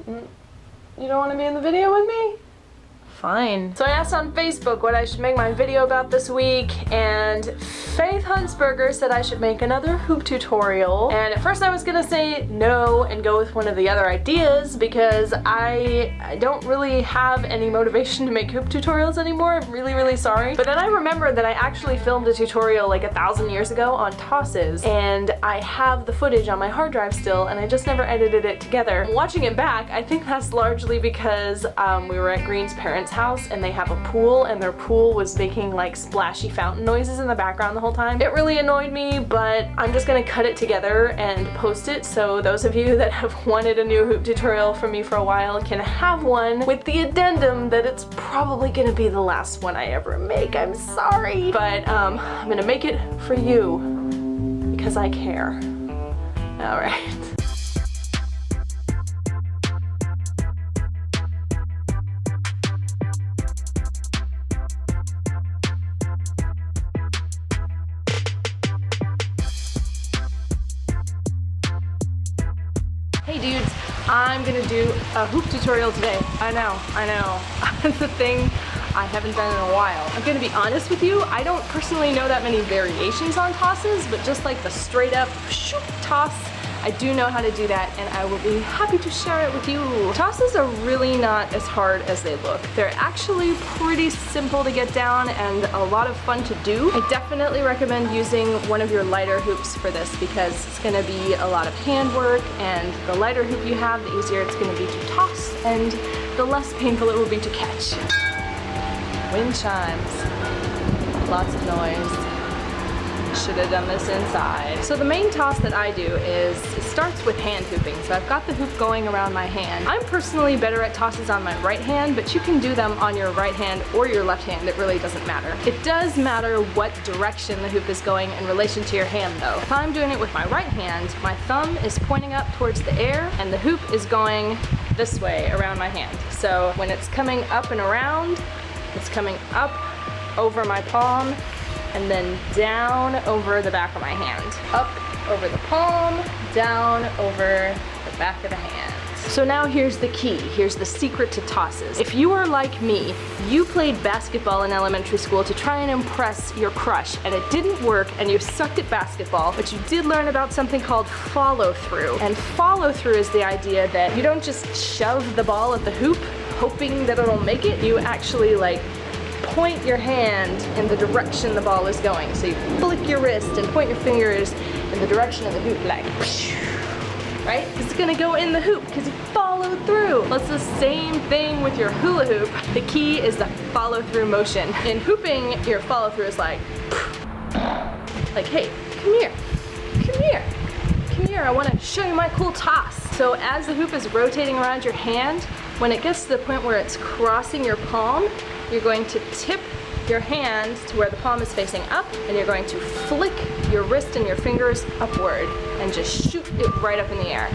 You don't want to be in the video with me? Fine. So I asked on Facebook what I should make my video about this week, and Faith Huntsberger said I should make another hoop tutorial. And at first I was gonna say no and go with one of the other ideas because I don't really have any motivation to make hoop tutorials anymore. I'm really, really sorry. But then I remembered that I actually filmed a tutorial like 1,000 years ago on tosses, and I have the footage on my hard drive still, and I just never edited it together. Watching it back, I think that's largely because we were at Green's parents' house and they have a pool, and their pool was making like splashy fountain noises in the background the whole time. It really annoyed me, but I'm just gonna cut it together and post it so those of you that have wanted a new hoop tutorial from me for a while can have one, with the addendum that it's probably gonna be the last one I ever make. I'm sorry, but I'm gonna make it for you because I care. All right. Hey dudes, I'm gonna do a hoop tutorial today. I know. It's a thing I haven't done in a while. I'm gonna be honest with you, I don't personally know that many variations on tosses, but just like the straight up shoot toss, I do know how to do that, and I will be happy to share it with you. Tosses are really not as hard as they look. They're actually pretty simple to get down and a lot of fun to do. I definitely recommend using one of your lighter hoops for this because it's gonna be a lot of handwork, and the lighter hoop you have, the easier it's gonna be to toss, and the less painful it will be to catch. Wind chimes, lots of noise. Should have done this inside. So the main toss that I do is, it starts with hand hooping. So I've got the hoop going around my hand. I'm personally better at tosses on my right hand, but you can do them on your right hand or your left hand. It really doesn't matter. It does matter what direction the hoop is going in relation to your hand though. If I'm doing it with my right hand, my thumb is pointing up towards the air and the hoop is going this way around my hand. So when it's coming up and around, it's coming up over my palm and then down over the back of my hand. Up over the palm, down over the back of the hand. So now here's the key, here's the secret to tosses. If you are like me, you played basketball in elementary school to try and impress your crush, and it didn't work and you sucked at basketball, but you did learn about something called follow through. And follow through is the idea that you don't just shove the ball at the hoop hoping that it'll make it, you actually like point your hand in the direction the ball is going. So you flick your wrist and point your fingers in the direction of the hoop, like, right? Because it's gonna go in the hoop because you followed through. Well, it's the same thing with your hula hoop. The key is the follow through motion. In hooping, your follow through is like, hey, come here, I wanna show you my cool toss. So as the hoop is rotating around your hand, when it gets to the point where it's crossing your palm, you're going to tip your hand to where the palm is facing up, and you're going to flick your wrist and your fingers upward and just shoot it right up in the air.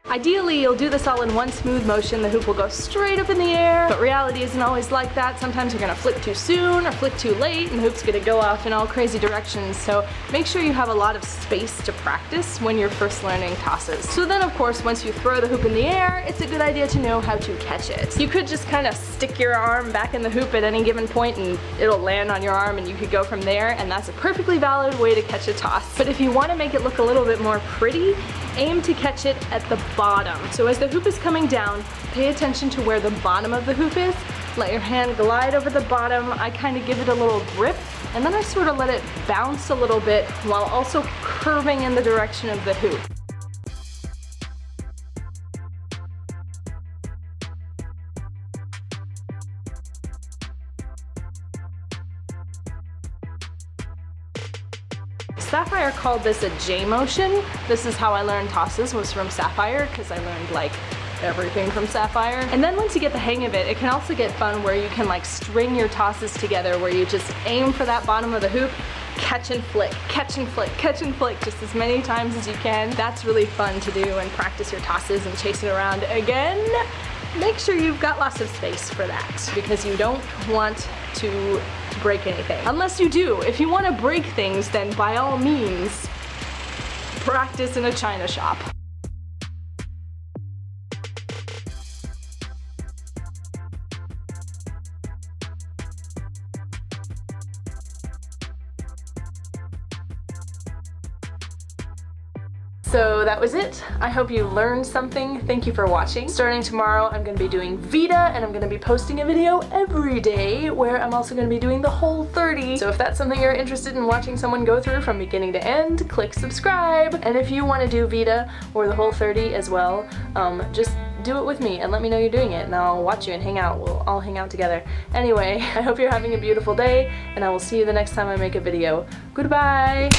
Ideally, you'll do this all in one smooth motion. The hoop will go straight up in the air, but reality isn't always like that. Sometimes you're gonna flick too soon or flick too late, and the hoop's gonna go off in all crazy directions. So make sure you have a lot of space to practice when you're first learning tosses. So then, of course, once you throw the hoop in the air, it's a good idea to know how to catch it. You could just kind of stick your arm back in the hoop at any given point and it'll land on your arm and you could go from there, and that's a perfectly valid way to catch a toss. But if you want to make it look a little bit more pretty, aim to catch it at the bottom. So as the hoop is coming down, pay attention to where the bottom of the hoop is. Let your hand glide over the bottom. I kind of give it a little grip, and then I sort of let it bounce a little bit while also curving in the direction of the hoop. Sapphire called this a J motion. This is how I learned tosses, was from Sapphire, because I learned like everything from Sapphire. And then once you get the hang of it, it can also get fun where you can like string your tosses together, where you just aim for that bottom of the hoop, catch and flick, catch and flick, catch and flick just as many times as you can. That's really fun to do and practice your tosses and chase it around again. Make sure you've got lots of space for that because you don't want to break anything. Unless you do. If you want to break things, then by all means, practice in a china shop. So that was it. I hope you learned something. Thank you for watching. Starting tomorrow, I'm gonna be doing Vita, and I'm gonna be posting a video every day where I'm also gonna be doing the whole 30. So if that's something you're interested in watching someone go through from beginning to end, click subscribe. And if you wanna do Vita or the whole 30 as well, just do it with me and let me know you're doing it, and I'll watch you and hang out. We'll all hang out together. Anyway, I hope you're having a beautiful day, and I will see you the next time I make a video. Goodbye!